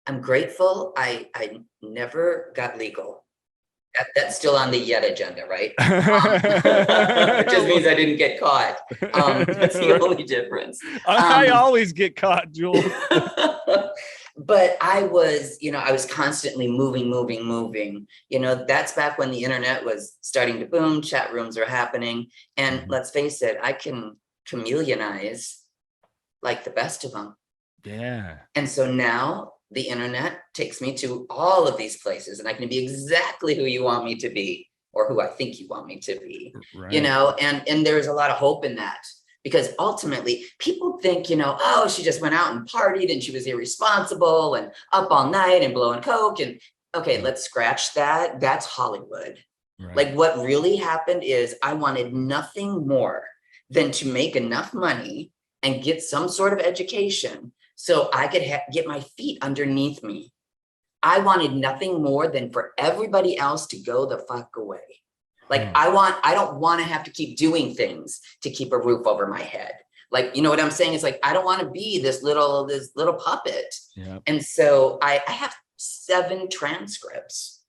I'm grateful I never got legal. That's still on the yet agenda, right? It just means I didn't get caught. That's the only difference. I always get caught, Jules. But I was constantly moving. That's back when the internet was starting to boom, chat rooms are happening. And let's face it, I can chameleonize like the best of them. Yeah. And so now the internet takes me to all of these places and I can be exactly who you want me to be or who I think you want me to be, right. And there's a lot of hope in that. Because ultimately, people think, oh, she just went out and partied and she was irresponsible and up all night and blowing coke. And okay, let's scratch that. That's Hollywood. Right. Like what really happened is I wanted nothing more than to make enough money and get some sort of education so I could get my feet underneath me. I wanted nothing more than for everybody else to go the fuck away. Like I don't want to have to keep doing things to keep a roof over my head. Like, you know what I'm saying? It's like, I don't want to be this little puppet. Yep. And so I have 7 transcripts.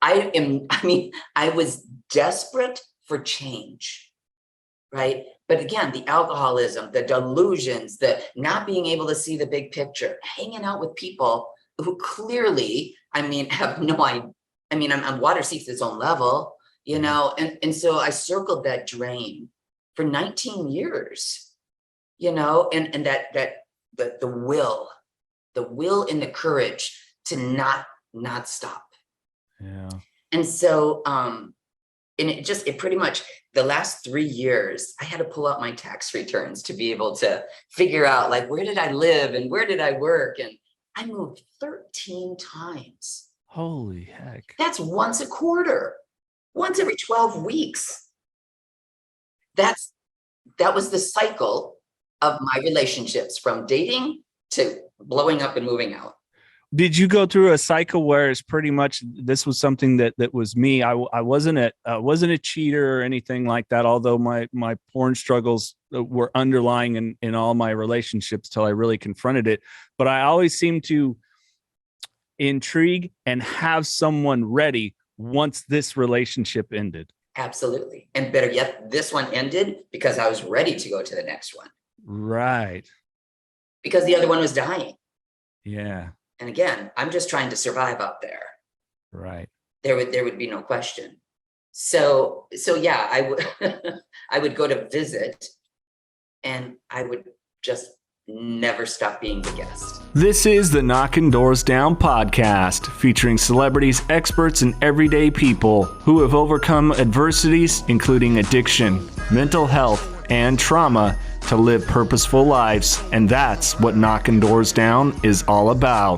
I was desperate for change, right? But again, the alcoholism, the delusions, the not being able to see the big picture, hanging out with people who clearly, have no idea. I'm water seeks its own level. And so I circled that drain for 19 years, and that the will and the courage to not stop. Yeah. And so, and it pretty much the last 3 years, I had to pull out my tax returns to be able to figure out like, where did I live and where did I work? And I moved 13 times. Holy heck. That's once a quarter. Once every 12 weeks. That was the cycle of my relationships from dating to blowing up and moving out. Did you go through a cycle where it's pretty much, this was something that was me. I wasn't a cheater or anything like that, although my porn struggles were underlying in all my relationships till I really confronted it. But I always seemed to intrigue and have someone ready once this relationship ended. Absolutely. And better yet, this one ended because I was ready to go to the next one. Right. Because the other one was dying. Yeah. And again, I'm just trying to survive out there. Right. There would be no question. So yeah, I would go to visit and I would just never stop being the guest. This is the Knockin Doorz Down podcast, featuring celebrities, experts, and everyday people who have overcome adversities, including addiction, mental health, and trauma, to live purposeful lives. And that's what Knockin Doorz Down is all about.